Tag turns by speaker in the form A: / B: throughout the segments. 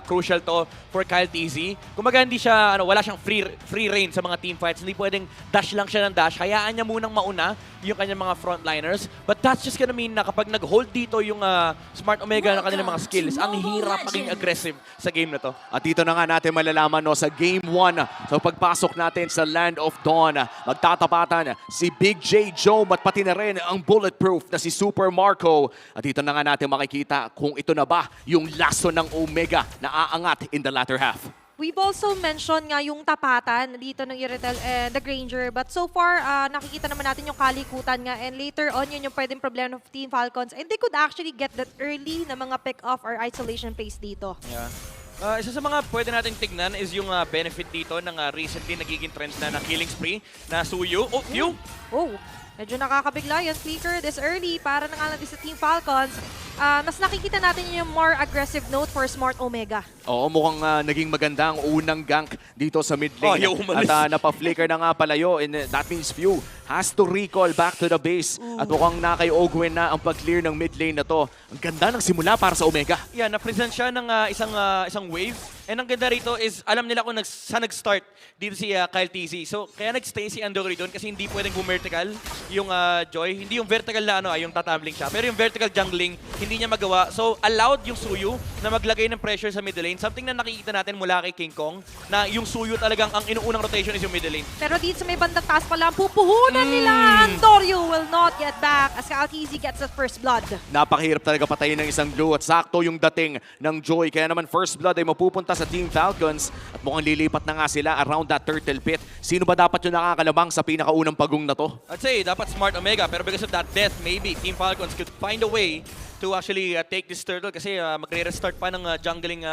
A: crucial to for Kyle TZ. Kumaga hindi siya, wala siyang free reign sa mga team fights. Hindi pwedeng dash lang siya ng dash. Hayaan niya munang mauna yung kanyang mga frontliners. But that's just gonna mean na kapag nag-hold dito yung Smart Omega na kanilang mga skills, ang hirap maging aggressive sa game na to.
B: At dito na nga natin malalaman sa Game 1. So pagpasok natin sa Land of Dawn, magtatapatan si Big J Joe at pati na rin ang bulletproof na si Super Marco. At dito na nga natin makikita kung ito na ba yung laso ng Omega na aangat in the latter half.
C: We've also mentioned nga yung tapatan dito ng Iritel and the Granger. But so far, nakikita naman natin yung kalikutan nga. And later on, yun yung pwedeng problema of Team Falcons. And they could actually get that early na mga pick-off or isolation phase dito.
A: Yeah. Isa sa mga pwede nating tignan is yung benefit dito ng recently nagiging trend na killing spree na Suyu. Oh, Q!
C: Oh, medyo nakakabigla yan, Flicker, this early para na nga natin sa Team Falcons. Mas nakikita natin yung more aggressive note for Smart Omega.
B: Oo, mukhang naging maganda ang unang gank dito sa mid lane.
A: Ayaw umalis.
B: At napa-flicker na nga palayo. And that means Few has to recall back to the base. At mukhang na kay Ogwen na ang pag-clear ng mid lane na to. Ang ganda ng simula para sa Omega.
A: Yeah, na-present siya ng isang wave. And ang ganda rito is, alam nila kung saan nag-start dito si Kyle TZ. So, kaya nag-stay si Andori doon kasi hindi pwedeng vertical yung Joy. Hindi yung vertical na yung tatumbling siya. Pero yung vertical jungling, hindi niya magawa. So, allowed yung Suyu na maglagay ng pressure sa middle lane. Something na nakikita natin mula kay King Kong, na yung Suyu talagang ang inuunang rotation is yung middle lane.
C: Pero dito sa may bandang taas pala, ang pupuhunan nila. Andorio will not get back as Kyle TZ gets the first blood.
B: Napakahirap talaga patayin ng isang blue at sakto yung dating ng Joy. Kaya naman first blood ay mapupunta sa Team Falcons at mukhang lilipat na nga sila around that turtle pit. Sino ba dapat yung nakakalabang sa pinakaunang pagong na to?
A: I'd say dapat Smart Omega, pero because of that death, maybe Team Falcons could find a way to actually take this turtle kasi magre-restart pa ng jungling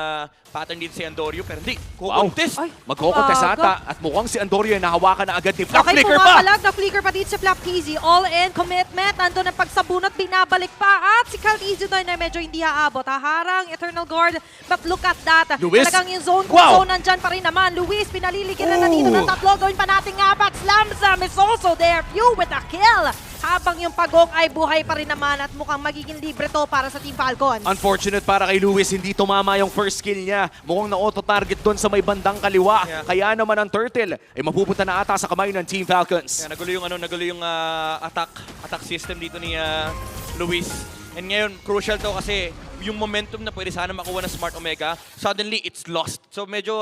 A: pattern dito si Andorio, pero hindi. Kukontest!
C: Ay,
B: Magkokontest ata at mukhang si Andorio ay nahawakan na agad ni Flap.
C: Okay,
B: Flicker pa!
C: pumapalag na flicker pa dito sa Flap TZ. All in, commitment, nandun ang pagsabunot, binabalik pa. At si Kyle TZ doon na medyo hindi haabot. Harang, Eternal Guard, but look at that.
B: Luis.
C: Talagang yung zone,
B: Wow.
C: zone nandyan pa rin naman. Luis, pinaliligyan na dito ng tatlo. Gawin pa natin nga back. Slamzam is also there. Few with a kill. Habang yung pagong ay buhay pa rin naman at mukhang magiging libre to para sa Team Falcons.
B: Unfortunate para kay Luis, hindi tumama yung first kill niya. Mukhang na-auto-target doon sa may bandang kaliwa.
A: Yeah.
B: Kaya naman ang turtle ay mapupunta na ata sa kamay ng Team Falcons.
A: Kaya nagulo yung attack system dito ni Luis. And ngayon, crucial to kasi yung momentum na pwede sana makuha ng Smart Omega, suddenly it's lost. So medyo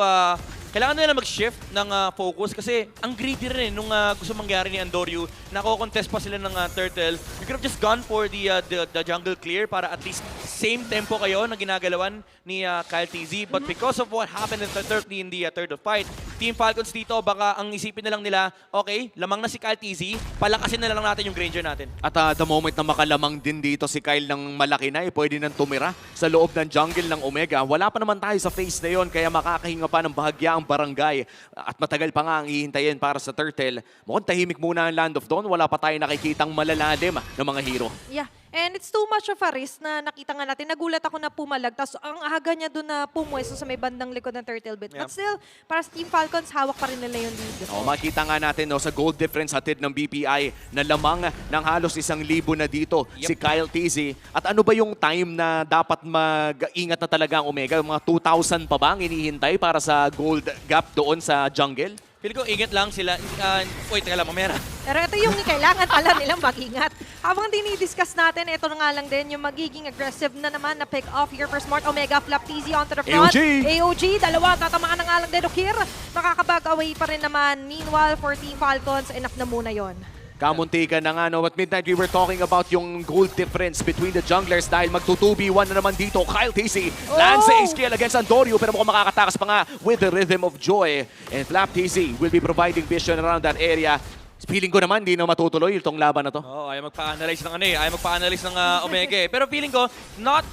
A: kailangan nila mag-shift ng focus kasi ang greedy rin nung gusto mangyari ni Andorio. Nako-contest pa sila ng turtle. You could have just gone for the jungle clear para at least same tempo kayo na ginagalawan ni Kyle TZ. But because of what happened in the third fight, Team Falcons dito, baka ang isipin na lang nila, okay, lamang na si Kyle TZ, palakasin na lang natin yung Granger natin.
B: At the moment na makalamang din dito si Kyle ng malaki na, pwede nang tumira sa loob ng jungle ng Omega. Wala pa naman tayo sa phase na yon, kaya makakahinga pa ng bahagya ang barangay. At matagal pa nga ang hihintayin para sa turtle. Mukhang tahimik muna ang Land of Dawn, wala pa tayo nakikitang malalalim ng mga hero.
C: Yeah. And it's too much of a risk na nakita nga natin. Nagulat ako na pumalag. Tapos ang aga niya doon na pumwesto sa may bandang likod ng turtle bit.
A: Yeah.
C: But still, para sa Team Falcons, hawak pa rin nila yung lead.
B: Makita nga natin sa gold difference hatid ng BPI na lamang ng halos 1,000 na dito si Kyle TZ. At ano ba yung time na dapat mag-ingat na talaga ang Omega? Mga 2,000 pa ba ang inihintay para sa gold gap doon sa jungle?
A: Feel ko ingat lang sila. Wait, teka lang, mamaya na.
C: Pero ito yung kailangan pala nilang mag-ingat. Habang dinidiscuss natin, ito na nga lang din yung magiging aggressive na naman na pick off here for Smart Omega. Flap TZ onto the front. AOG, dalawa, tatamaan na nga lang din. Okir, makakabag away pa rin naman. Meanwhile, for Team Falcons, enough na muna yon.
B: Kamuntikan na nga, no? At Midnight, we were talking about yung gold difference between the junglers dahil mag-2v1 na naman dito. Kyle TZ lands sa skill against Andorio pero mukhang makakatakas pa nga with the Rhythm of Joy. And Flap TZ will be providing vision around that area. Feeling ko naman, di na matutuloy itong laban na to.
A: Oo, ayaw magpa-analyze ng ayaw magpa-analyze ng Omega. Pero feeling ko, not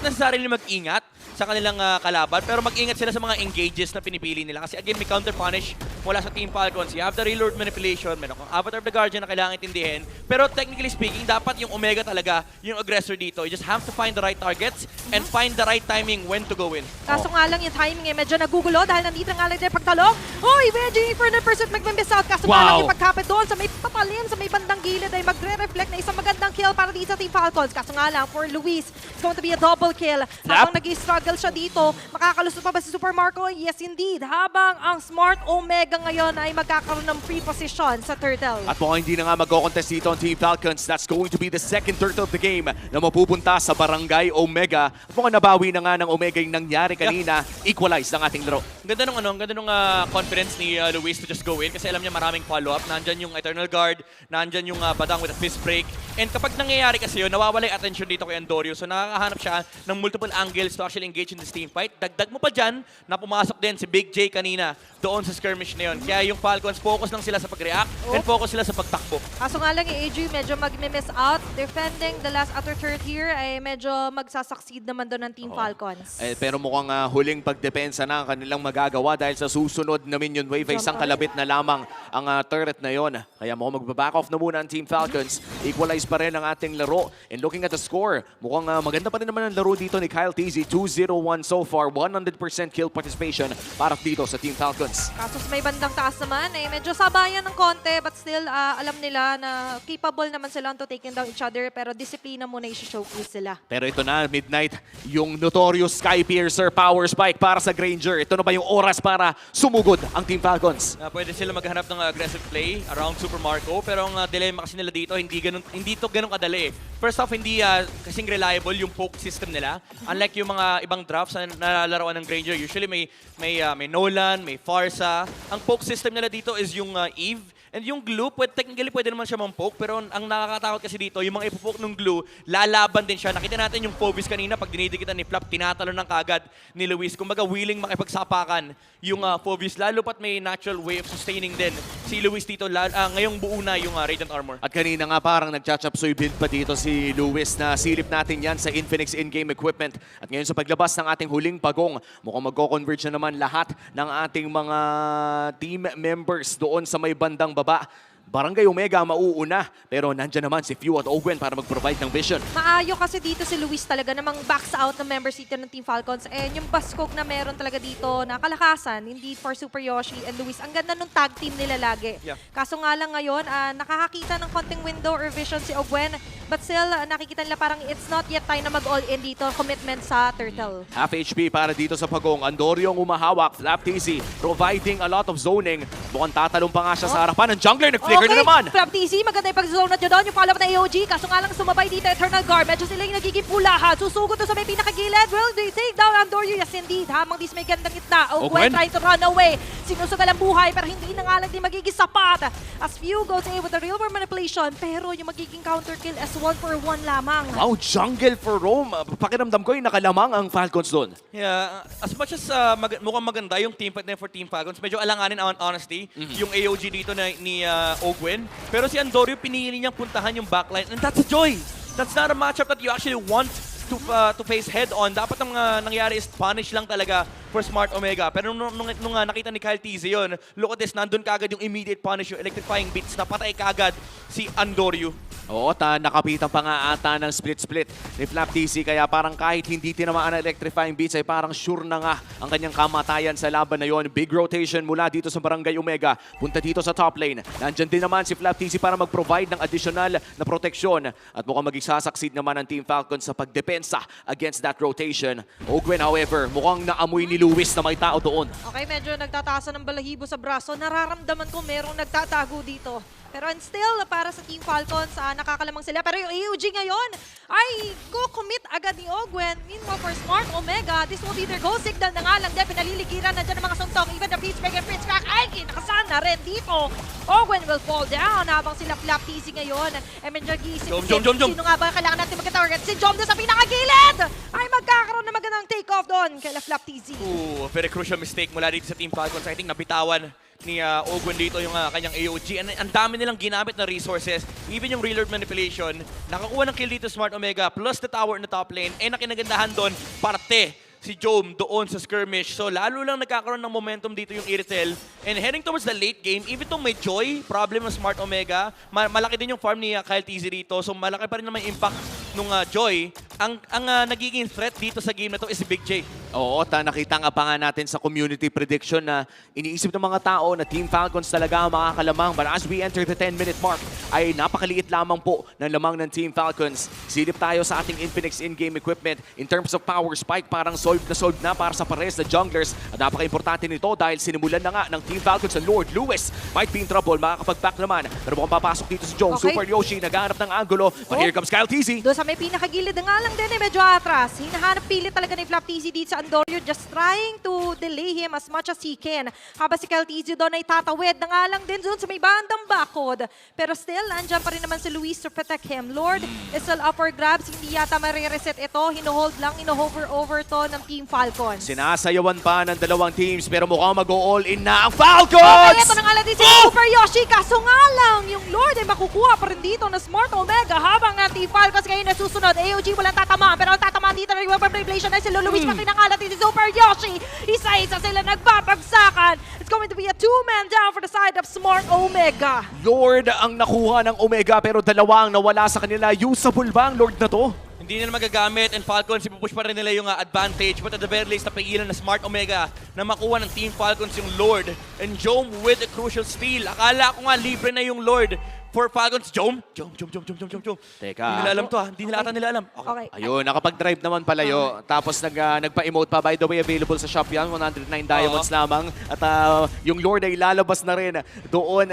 A: necessarily mag-ingat sa kanilang kalaban, pero mag-ingat sila sa mga engages na pinipili nila. Kasi again, may counter-punish mula sa Team Falcons. You have the Reload Manipulation, meron kang Avatar of the Guardian na kailangan intindihin. Pero technically speaking, dapat yung Omega talaga yung aggressor dito. You just have to find the right targets and find the right timing when to go in.
C: Kaso nga lang yung timing medyo nagugulo dahil nandito nga lang din pagtalong. Hoy, medyo for 100% mag-miss out. Kaso nga lang yung pagkapit doon sa may patalim, sa may bandang gilid ay magre-reflect na isang magandang kill para dito sa Team Falcons. Kaso nga lang, for Luis, it's going to be a double kill. Habang nag-struggle mag-juggle siya dito. Makakalusot pa ba si Super Marco? Yes, indeed. Habang ang Smart Omega ngayon ay magkakaroon ng free position sa Turtle.
B: At mukhang hindi na nga mag-contest dito ang Team Falcons. That's going to be the second turtle of the game na mapupunta sa Barangay Omega. At mukhang nabawi na nga ng Omega yung nangyari kanina. Equalize ng ating laro.
A: Ang ganda nung confidence ni Luis to just go in kasi alam niya maraming follow-up. Nandyan yung Eternal Guard, nandyan yung Badang with a fist break. And kapag nangyayari kasi yun, nawawala yung attention dito kay Andorio. So nakakahanap siya ng multiple angles to actually engage in this team fight. Dagdag mo pa dyan na pumasok din si Big J kanina doon sa skirmish na yun. Kaya yung Falcons, focus lang sila sa pag-react and focus sila sa pagtakbo.
C: Kaso nga lang, AJ medyo mag-miss out. Defending the last outer third here ay medyo magsasucceed naman doon ng Team Falcons.
B: Pero mukhang huling pagdepensa na ang kanilang magagawa dahil sa susunod na minion wave ay isang kalabit na lamang ang turret na yon. Kaya mukhang magbaback off na muna ang Team Falcons. Equalize pa rin ang ating laro. And looking at the score, mukhang maganda pa rin naman ang laro dito ni Kyle TZ. 2-0-1 so far. 100% kill participation para dito sa Team Falcons.
C: Kaso sa may bandang taas naman, medyo sabayan ng konti, but still, alam nila na capable naman sila to taking down each other, pero disiplina muna i-showcase sila.
B: Pero ito na, Midnight, yung notorious Sky Piercer Power Spike para sa Granger. Ito na ba yung oras para sumugod ang Team Falcons?
A: Pwede sila maghanap ng aggressive play around Super Marco, pero ang dilemma kasi nila dito, hindi to ganun kadali. First off, hindi kasing reliable yung poke system nila. Unlike yung mga ibang drafts na nalalaroan ng Granger, usually may Nolan, may Farsa. Ang poke system nila dito is yung Eve. And yung glue, technically pwede naman siya mang-poke, pero ang nakakatakot kasi dito, yung mga ipopoke ng glue, lalaban din siya. Nakita natin yung Phobos kanina, pag dinidikitan ni Flap, tinatalo ng kagad ni Luis. Kumbaga, willing makipagsapakan yung Phobos, lalo pat may natural way of sustaining din si Luis dito. Ngayong buo na yung Radiant Armor.
B: At kanina nga parang nagcha-chapsoy build pa dito si Luis na silip natin yan sa Infinix in-game equipment. At ngayon sa paglabas ng ating huling pagong, mukhang magko-converge na naman lahat ng ating mga team members doon sa may bandang baba. Barangay Omega mauuna, pero nandyan naman si Few at Ogwen para mag-provide ng vision.
C: Maayo kasi dito si Luis talaga namang backs out ng member seat ng Team Falcons. And yung baskog na meron talaga dito na kalakasan, hindi for Super Yoshi and Luis. Ang ganda nung tag team nila lagi.
A: Yeah.
C: Kaso nga lang ngayon, nakakakita ng konting window or vision si Ogwen. But still, nakikita nila parang it's not yet time na mag-all-in dito. Commitment sa Turtle.
B: Half HP para dito sa pagong. Andorio ang umahawak. Flap TZ providing a lot of zoning. Mukhang tatalong pa nga siya sa harapan ng jungler. Nag-flicker na naman.
C: Flap TZ, maganda yung pag-zone na doon. Yung follow-up na AOG. Kaso nga lang sumabay dito Eternal Guard. Medyo sila yung nagiging pulahan. Susugod to sa may pinakagilid. Will they take down Andorio? Yes, indeed. Hamang dis may gandang itna. Ogwen trying to run away. Sinusugal ang buhay pero hindi na nga lang din magiging sapat. As Few goes in with the real world manipulation. Pero yung magiging counter kill as 1-for-1 lamang.
B: Wow, jungle for Rome. Pakiramdam ko yung nakalamang ang Falcons doon.
A: Yeah, as much as mukhang maganda yung team fight na for Team Falcons, medyo alanganin honestly yung AOG dito ni Ogwen. Pero si Andorio pinili niyang puntahan yung backline and that's a joy. That's not a matchup that you actually want to face head-on. Dapat ang nangyari is punish lang talaga for Smart Omega. Pero nung nakita ni Kyle TZ yun, look at this, nandun kagad yung immediate punish, yung electrifying beats, napatay kagad si Andorio.
B: Oo, nakapitan pa nga ata ng split-split ni Flap TZ. Kaya parang kahit hindi tinamaan ang electrifying beats, ay parang sure na nga ang kanyang kamatayan sa laban na yon. Big rotation mula dito sa Barangay Omega. Punta dito sa top lane. Nandyan din naman si Flap TZ para mag-provide ng additional na proteksyon. At mukhang mag-isasucceed naman ang Team Falcons sa pagdepensa against that rotation. Ogwen, however, mukhang naamoy ni Luis na may tao doon.
C: Okay, medyo nagtataasa ng balahibo sa braso. Nararamdaman ko merong nagtatago dito. Pero and still, para sa Team Falcons, nakakalamang sila. Pero yung AOG ngayon ay commit agad ni Ogwen. Meanwhile, for Smart Omega, this will be their goal signal na nga lang din. Pinaliligiran na dyan ang mga suntong. Even the Blitzcrank and Blitzcrank ay kinakasan na rin dito. Ogwen will fall down habang sila Flap TZ ngayon. And medyo gisip. Sino nga ba kailangan natin magka-target? Si Jom doon sa pinakagilid! Ay magkakaroon na magandang take-off doon kay Flap TZ.
A: Very crucial mistake mula dito sa Team Falcons. I think nabitawan ni Ogwen dito yung kanyang AOG. Ang dami nilang ginamit na resources. Even yung real world manipulation. Nakakuha ng kill dito Smart Omega plus the tower in the top lane. And ang kinagandahan doon, parte si Jom doon sa skirmish. So lalo lang nagkakaroon ng momentum dito yung Iritel. And heading towards the late game, even though may Joy, problem ng Smart Omega, malaki din yung farm ni Kyle TZ dito. So malaki pa rin naman yung impact ng Joy. Ang nagiging threat dito sa game na to is si Big J.
B: Oo, nakita nga pa nga natin sa community prediction na iniisip ng mga tao na Team Falcons talaga ang makakalamang. But as we enter the 10-minute mark, ay napakaliit lamang po ng lamang ng Team Falcons. Silip tayo sa ating Infinix in-game equipment. In terms of power spike, parang solved na para sa pares na junglers. At napaka-importante nito dahil sinimulan na nga ng Team Falcons ang Lord Lewis. Might be in trouble, makakapag-back naman. Pero mukhang papasok dito si Joe.
C: Okay.
B: Super Yoshi, naghahanap ng angulo. But here comes Kyle TZ.
C: Doon sa may pinakagilid na nga lang din medyo atras. Hinahanap pilit talaga ni Flap TZ dito sa Andorio, just trying to delay him as much as he can. Habang si Kyle TZ doon ay tatawid na nga lang din doon sa may bandang bakod. Pero still, andyan pa rin naman si Luis to protect him. Lord is still up for grabs. Hindi yata marireset ito. Hino-hold lang, hino-hover-over to ng Team Falcons.
B: Sinasayawan pa ng dalawang teams pero mukhang mag-all in na ang Falcons!
C: Okay, ito na nga lang din si Super Yoshi. Kaso nga lang, yung Lord ay makukuha pa rin dito na Smart Omega habang ang Team Falcons ngayon na susunod. AOG walang tatamaan, pero ang tatamaan dito na yung vibration ay si Luis pati ng alat si Super Yoshi. Isa-isa sila nagbabagsakan. It's going to be a two-man down for the side of Smart Omega.
B: Lord ang nakuha ng Omega pero dalawang nawala sa kanila. Usable ba ang Lord na to?
A: Hindi nila magagamit and Falcons, ipupush pa rin nila yung advantage. But at the very least, napigilan na Smart Omega na makuha ng Team Falcons yung Lord. And Jom with a crucial steal. Akala ko nga libre na yung Lord for Falcons. Jom.
B: Teka.
A: Hindi nila alam to ha. Hindi nila ata nila alam.
C: Okay.
B: Ayun, nakapag-drive naman palayo. Tapos nagpa-emote pa. By the way, available sa shop yan. 109 diamonds lamang. At yung Lord ay lalabas na rin doon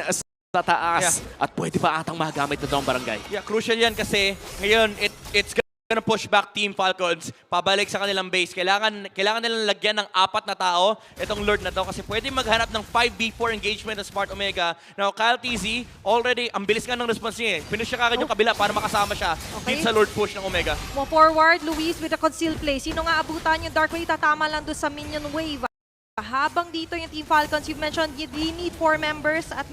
B: sa taas. At pwede pa atang magamit na doon barangay.
A: Yeah, crucial yan kasi ngayon it's gonna push back Team Falcons pabalik sa kanilang base. Kailangan nilang lagyan ng 4 na tao itong Lord na to kasi pwede maghanap ng 5v4 engagement ng Smart Omega. Now, Kyle TZ, already, ang bilis nga ng response niya eh. Pinush siya kagad yung kabila para makasama siya dito sa Lord push ng Omega.
C: Mo forward, Luis with a concealed play. Sino nga abutan yung Dark Wave? Tatama lang doon sa minion wave. Habang dito yung Team Falcons, you've mentioned you need 4 members at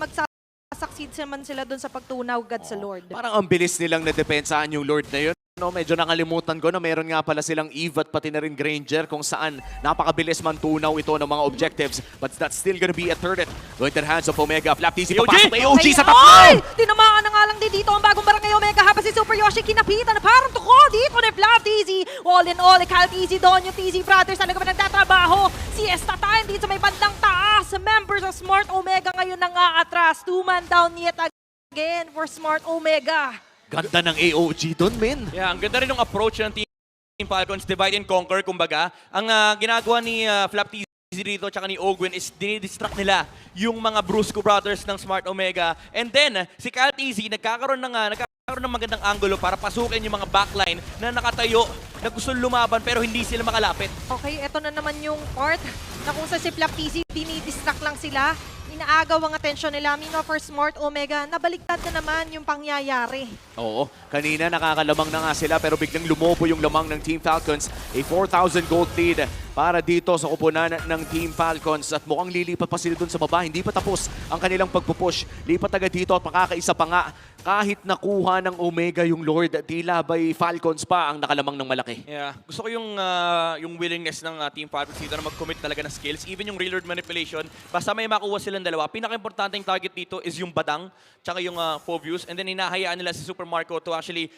C: succeed naman sila doon sa pagtunaw agad sa Lord.
B: Parang ang bilis nilang nadepensahan yung Lord na yun. No, medyo nakalimutan ko na meron nga pala silang Eve at pati na rin Granger kung saan napakabilis man tunaw ito ng mga objectives. But that's still gonna be a turret. Going to the hands of Omega. Flap TZ papasok. AOG sa
C: Ay,
B: tatlo!
C: tinamaan na nga lang din dito ang bagong barangay Omega habang si Super Yoshi kinapitan na parang tuko dito ni Flap TZ. All in all, Kyle TZ doon yung TZ Brothers talaga ba nagtatrabaho. Siesta time dito sa may bandang taas. Members of Smart Omega ngayon nang aatras. 2-man down yet again for Smart Omega.
B: Ganda ng AOG doon, men.
A: Yeah, ang ganda rin ng approach ng Team Falcons, divide and conquer, kumbaga. Ang ginagawa ni Flap TZ dito tsaka ni Ogwin is dinidistract nila yung mga Brusco Brothers ng Smart Omega. And then, si Kyle TZ nagkakaroon ng magandang angulo para pasukin yung mga backline na nakatayo, na gusto lumaban pero hindi sila makalapit.
C: Okay, eto na naman yung part na kung sa si Flap TZ, dinidistract lang sila. Inaagaw ang atensyon nila. Meanwhile, for Smart Omega, nabaligtad na naman yung pangyayari.
B: Oo, kanina nakakalamang na nga sila pero biglang lumobo yung lamang ng Team Falcons. A 4,000 gold lead para dito sa kupunan ng Team Falcons at mukhang lilipat pa sila dun sa baba. Hindi pa tapos ang kanilang pagpupush. Lipat agad dito at makakaisa pa nga. Kahit nakuha ng Omega yung Lord, tila by Falcons pa ang nakalamang ng malaki.
A: Yeah, gusto ko yung willingness ng Team Falcons dito na mag-commit talaga ng skills. Even yung real world manipulation, basta may makuha silang dalawa. Pinaka-importanting target dito is yung Badang, tsaka yung Phobius. And then hinahayaan nila si Super Marco to actually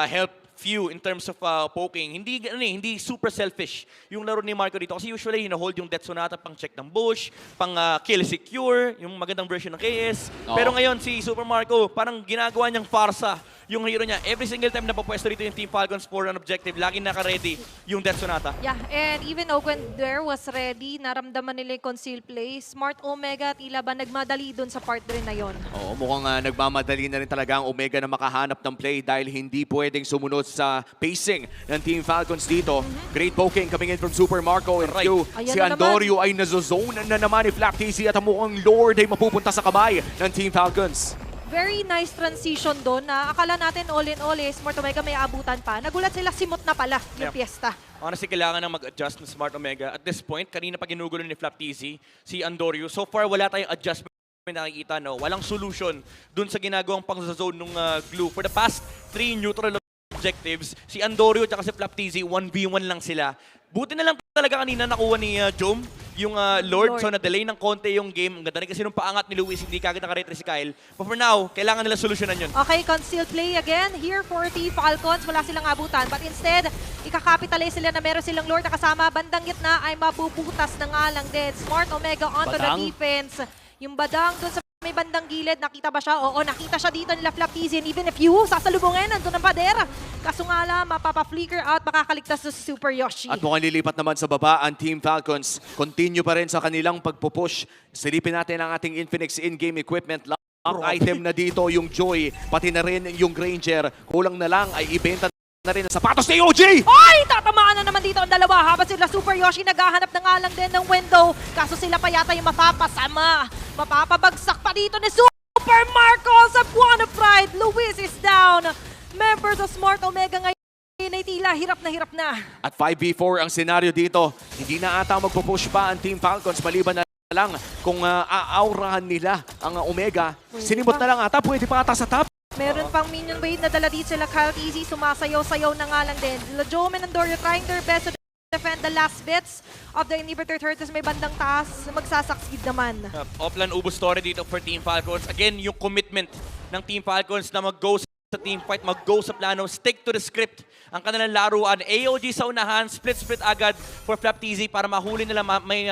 A: help few in terms of poking. Hindi super selfish yung laro ni Marco dito. Kasi usually, hold yung Death Sonata pang check ng bush, pang kill secure, yung magandang version ng KS.
B: Oo.
A: Pero ngayon, si Super Marco, parang ginagawa niyang farsa yung hero niya. Every single time na papwesto dito yung Team Falcons for an objective, lagi naka-ready yung Death Sonata.
C: Yeah, and even when there was ready, naramdaman nila yung conceal play. Smart Omega, tila ba nagmadali dun sa part rin na yon.
B: Oo, mukhang nagmamadali na rin talaga ang Omega na makahanap ng play dahil hindi pwedeng sumunod sa pacing ng Team Falcons dito. Great poking coming in from Super Marco and
A: Right.
C: Ayan
B: si
C: na
B: Andorio ay nazozone na naman ni Flap TZ at ang mukhang Lord ay mapupunta sa kamay ng Team Falcons.
C: Very nice transition doon na akala natin all in all Smart Omega may abutan pa. Nagulat sila, simot na pala yung
A: Yeah.
C: piyesta.
A: Honestly, kailangan nang mag-adjust ng Smart Omega. At this point, kanina pa ginugulo ni Flap TZ, si Andorio. So far, wala tayong adjustment nakikita, no? Walang solution dun sa ginagawang pang-zone ng glue. For the past 3 neutral objectives, si Andorio at si Flap TZ, 1v1 lang sila. Buti na lang talaga kanina nakuha ni Jom yung Lord. So na-delay ng konti yung game. Ang ganda rin kasi nung paangat ni Luis, hindi kagad nakaretre si Kyle. But for now, kailangan nila solusyonan yun.
C: Okay, concealed play again here for the Falcons. Wala silang abutan. But instead, ikakapitalize sila na meron silang Lord na kasama. Bandang gitna ay mabubutas na nga lang din. Smart Omega onto the
B: Badang.
C: defense. Yung Badang dun sa may bandang gilid, nakita ba siya? Oo, nakita siya dito nila Flaptizi. And even if you sasalubungin, nandun ang pader. Kaso nga lang, mapapa-flicker out, makakaligtas sa Super Yoshi.
B: At mukhang lilipat naman sa baba ang Team Falcons. Continue pa rin sa kanilang pagpupush. Silipin natin ang ating Infinix in-game equipment. Ang item na dito, yung Joy, pati na rin yung Granger. Kulang na lang ay ibenta na rin ang sapatos ni OG!
C: Ay! Tatamaan na naman dito ang dalawa. Habang sila Super Yoshi, naghahanap na nga lang din ng window. Kaso sila pa yata yung mapapasama. Mapapabagsak pa dito ni Super Marco sa Buona Pride. Luis is down. Members of Smart Omega ngayon ay tila hirap na.
B: At 5v4 ang senaryo dito. Hindi na ata magpupush pa ang Team Falcons maliban na lang kung aaurahan nila ang Omega. Sinimot na lang ata, pwede pa ata sa top.
C: Meron pang minion wave na dala dito sila Kyle Easy. Sumasayaw-sayaw na nga lang din. Lajome and Andorio trying their best to defend the last bits of the inhibitor turret. May bandang taas, magsasucceed naman.
A: Offline ubos story dito for Team Falcons. Again, yung commitment ng Team Falcons na mag-go sa team fight, mag-go sa plano, stick to the script. Ang kanilang laruan, AOG sa unahan, split agad for Flaptizi para mahuli nila may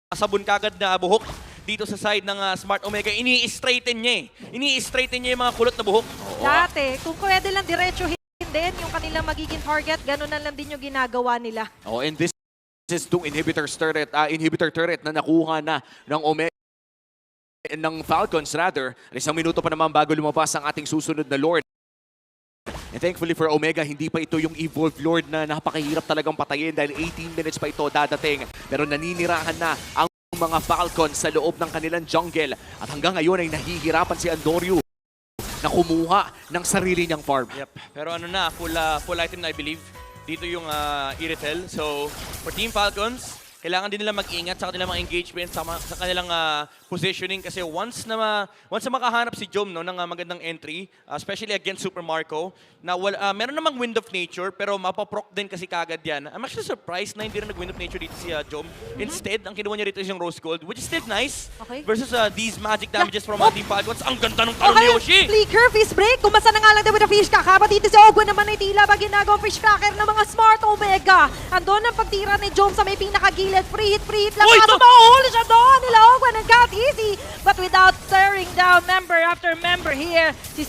A: masabon kagad na buhok dito sa side ng Smart Omega. Ini-straighten niya Ini-straighten niya yung mga kulot na buhok.
C: Dati, kung pwede lang diretsuhin din yung kanilang magiging target, gano'n na lang din yung ginagawa nila.
B: Oh, and this is two inhibitor turret na nakuha na ng Omega ng Falcons rather. Isang minuto pa naman bago lumabas ang ating susunod na Lord. And thankfully for Omega, hindi pa ito yung Evolved Lord na napakahirap talagang patayin dahil 18 minutes pa ito dadating. Pero naninirahan na ang mga Falcons sa loob ng kanilang jungle. At hanggang ngayon ay nahihirapan si Andorio na kumuha ng sarili niyang farm.
A: Yep. Pero ano na, full item na I believe. Dito yung Iritel. So, for Team Falcons, kailangan din nila mag-ingat sa kanilang mga engagement, sa kanilang positioning kasi once na makahanap si Jom no, ng magandang entry, especially against Super Marco, na meron namang Wind of Nature pero mapaproc din kasi kagad yan. I'm actually surprised na hindi rin nag-Wind of Nature dito si Jom. Instead, ang kinuha niya rito is yung Rose Gold, which is still nice
C: Okay.
A: versus these magic damages from Team Falcons. Ang ganda ng talon
C: Okay,
A: ni Yoshi!
C: flicker, fish break. Kumasa na nga lang din with the fish crack. Habang dito si Ogwen naman ay tila ba ginagawang fish cracker ng mga Smart Omega. Andun ang pagtira ni Jom sa may pinakagilid. Free hit lang.
A: Uy,
C: Kaso
A: ito!
C: mahuli siya doon. Nila Ogwen and got easy. But without staring down member after member here, si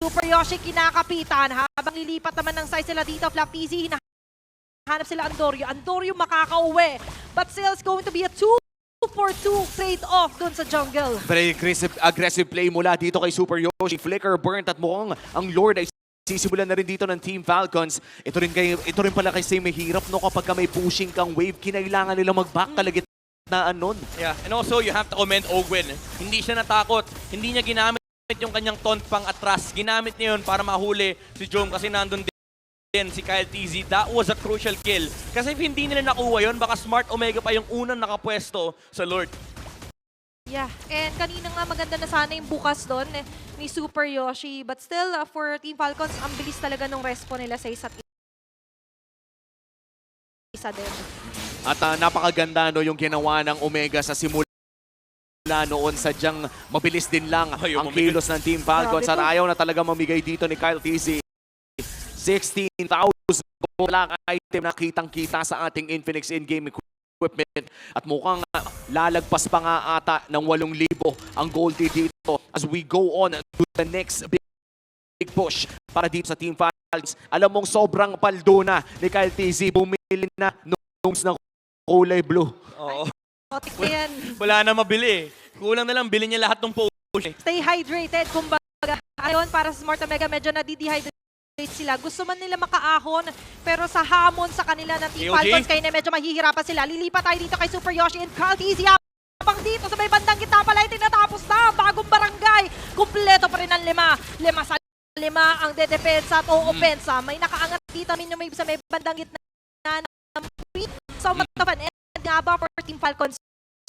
C: Super Yoshi kinakapitan. Habang lilipat naman ng size sila dito, Flaptizi, hinahanap sila Andorio. Andorio makakauwi. But still it's going to be a 2-for-2 trade-off dun sa jungle.
B: Very aggressive play mula dito kay Super Yoshi. Flicker burnt at mukhang ang Lord ay sisimulan na rin dito ng Team Falcons. Ito rin pala kasi may hirap no kapag may pushing kang wave. Kinailangan nila mag-back talaga na anon.
A: Yeah, and also you have to commend Ogwen. Hindi siya natakot. Hindi niya ginamit yung kanyang taunt pang atras. Ginamit niya yun para mahuli si Jom kasi nandun din si Kyle TZ. That was a crucial kill. Kasi if hindi nila nakuha yun, baka Smart Omega pa yung unang nakapwesto sa Lord.
C: Yeah, and kanina nga maganda na sana yung bukas doon ni Super Yoshi. But still, for Team Falcons, ang bilis talaga ng respo nila sa isa't isa din.
B: At napakaganda no yung ginawa ng Omega sa simula noon, sadyang mabilis din lang
A: Ayaw
B: ang
A: mamigay.
B: kilos ng Team Falcons
C: Grabe
B: at
C: to.
B: ayaw na talaga mamigay dito ni Kyle TZ. 16,000 black item na kitang-kita sa ating Infinix in-game equipment at mukhang lalagpas pa nga ata ng 8,000 ang gold dito as we go on to the next big push para dito sa Team Falcons. Alam mong sobrang paldo na ni Kyle TZ, bumili na nose ng kulay blue.
A: Oo.
C: Otik na yan.
A: Wala na mabili. Kulang na lang, bilhin niya lahat ng push.
C: Stay hydrated. Kumbaga, ayon para sa Smart Omega, medyo na-dehydrate sila. Gusto man nila makaahon, pero sa hamon sa kanila ng Team
A: AOG?
C: Falcons, kaya na medyo mahihirapan sila. Lilipat tayo dito kay Super Yoshi and Kyle TZ. Habang dito sa may bandang gitna pala, tinatapos na. Bagong barangay. Kumpleto pa rin ang 5. 5 sa 5 ang dedepensa at o-opensa. May nakaangat dito minyo may sa may bandang gitna ng so matafan and nga ba for Team Falcons.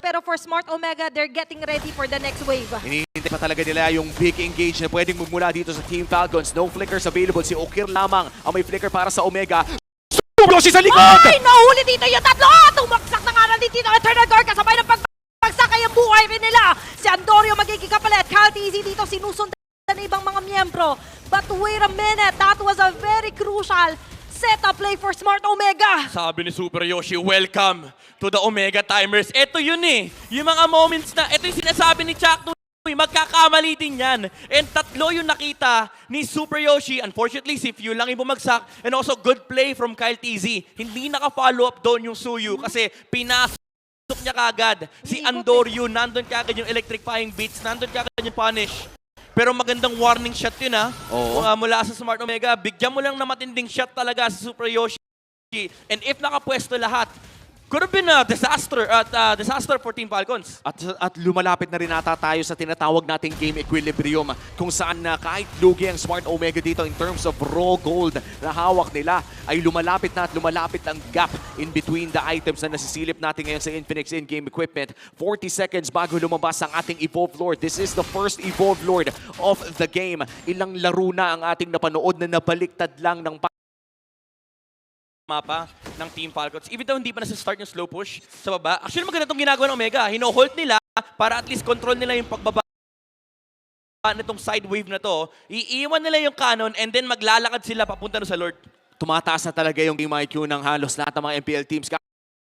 C: Pero for Smart Omega, they're getting ready for the next wave.
B: Hinihintay pa talaga nila yung big engage na pwedeng magmula dito sa Team Falcons. No flickers available. Si Okir lamang ang may flicker para sa Omega. Super Yoshi sa likod!
C: Ay! Nahuli dito yung tatlo! Tumaksak na nga tatamaan din dito. Eternal Guard kasabay ng pagsakay ang buhay rin nila. Si Andorio magiging kapalit. Kyle TZ dito sinusundan ng ibang mga miyembro. But wait a minute, that was a very crucial setup play for Smart Omega.
A: Sabi ni Super Yoshi, welcome to the Omega Timers. Ito yun eh. Yung mga moments na, ito yung sinasabi ni Chuck Uy, magkakamali din yan. And tatlo yung nakita ni Super Yoshi. Unfortunately, si Few lang yung bumagsak. And also, good play from Kyle TZ. Hindi naka-follow up doon yung Suyu kasi pinasok niya kagad. Si Andorio, nandun kagad yung electrifying beats, nandun kagad yung punish. Pero magandang warning shot yun ha.
B: Oo.
A: Mula sa Smart Omega, bigyan mo lang na matinding shot talaga sa Super Yoshi. And if nakapwesto lahat, could have been a disaster for Team Falcons.
B: At lumalapit na rin ata tayo sa tinatawag nating game equilibrium kung saan na kahit lugi ang Smart Omega dito in terms of raw gold na hawak nila ay lumalapit na at lumalapit ang gap in between the items na nasisilip natin ngayon sa Infinix in-game equipment. 40 seconds bago lumabas ang ating Evolve Lord. This is the first Evolve Lord of the game. Ilang laro na ang ating napanood na nabaliktad lang ng
A: Mapa ng Team Falcons. Even though hindi pa nasa-start yung slow push sa baba, actually maganda itong ginagawa ng Omega. Hino-hold nila para at least control nila yung pagbaba nitong side wave na to. Iiwan nila yung cannon and then maglalakad sila papunta no sa Lord.
B: Tumataas na talaga yung game IQ ng halos lahat ng mga MPL teams.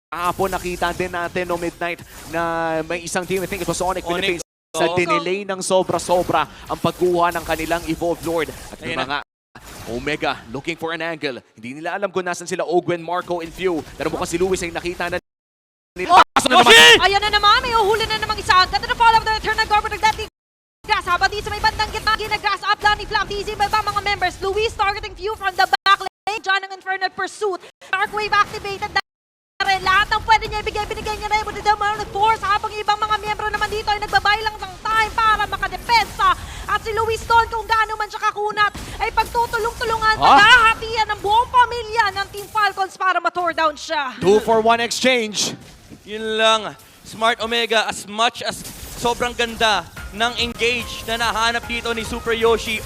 B: Kahapon nakita din natin no midnight na may isang team, I think it was Onyx Philippines, sa dinelay ng sobra-sobra ang pagkuha ng kanilang Evolve Lord. At yung mga Omega looking for an angle. Hindi nila alam kung nasan sila Ogwen, Marco, and Few. Pero mukhang si Lewis ay nakita na nila.
C: Ayan na naman, may uhuli na namang isa. Ganda na follow the Eternal Guard with that gas. Habang di sa may bandang gitna, ginagas up lang ni Flap TZ. May ba mga members? Luis targeting Few from the back lane. John ang Infernal Pursuit. Dark Wave activated. Lahat ng pwede niya ibigay, binigay niya na yung force habang ibang mga miyembro naman dito ay nagbabay lang ng time para makadepensa. At si Luis Don kung gaano man siya kakunat ay pagtutulong-tulungan, maghahatian ng buong pamilya ng Team Falcons para ma-tore down siya.
B: 2-for-1 exchange.
A: Yun lang. Smart Omega, as much as sobrang ganda ng engage na nahanap dito ni Super Yoshi,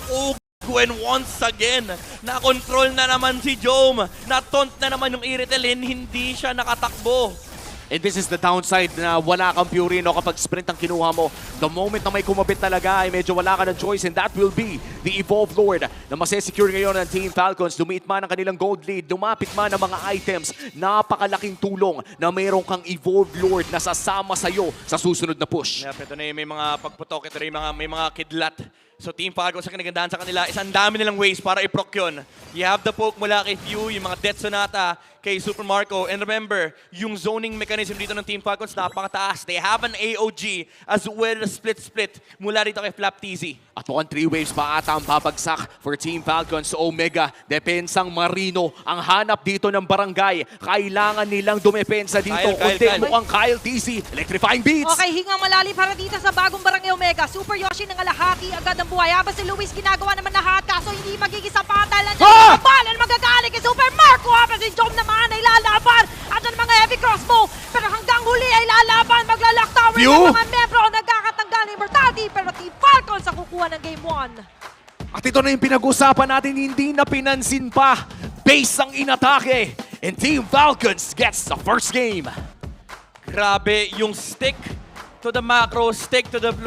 A: when once again, na-control na naman si Jome. Na-taunt na naman yung Iritelin, hindi siya nakatakbo.
B: And this is the downside na wala kang Purino kapag sprint ang kinuha mo. The moment na may kumabit talaga ay medyo wala ka ng choice and that will be the Evolve Lord na masesecure ngayon ng Team Falcons. Lumiit man ang kanilang gold lead, lumapit man ang mga items. Napakalaking tulong na mayroon kang Evolve Lord na sasama sa'yo sa susunod na push.
A: Yep, ito na yung may mga pagputok, ito na yung may mga kidlat. So Team Falcons, sa kinagandahan sa kanila, isang dami nilang ways para i-proc yun. You have the poke mula kay Few, yung mga Death Sonata kay Super Marco. And remember, yung zoning mechanism dito ng Team Falcons, napakataas. They have an AOG as well as split-split mula dito kay Flap TZ.
B: At mukhang 3 waves pa ata ang babagsak for Team Falcons. Omega, depensang Marino ang hanap dito ng barangay. Kailangan nilang dumepensa dito. Kundi mukhang Kyle TZ, electrifying beats.
C: Okay, hingang malalim para dito sa bagong barangay Omega. Super Yoshi ng alahati agad ang buhay. Habang si Luis ginagawa naman lahat kaso hindi magiging sapatal. Nandiyan ang balan magagaling kay Super Marco. Habang si Jom naman ay lalaban. At ang mga heavy crossbow. Pero hanggang huli ay lalaban. Maglalak tower ng mga membro. Nagkakatanggal ng immortality. Pero Team Falcons ang kukuha ng Game 1.
B: At ito na yung pinag-usapan natin, hindi na pinansin pa. Base ang inatake. And Team Falcons gets the first game.
A: Grabe, yung stick to the macro, stick to the blue.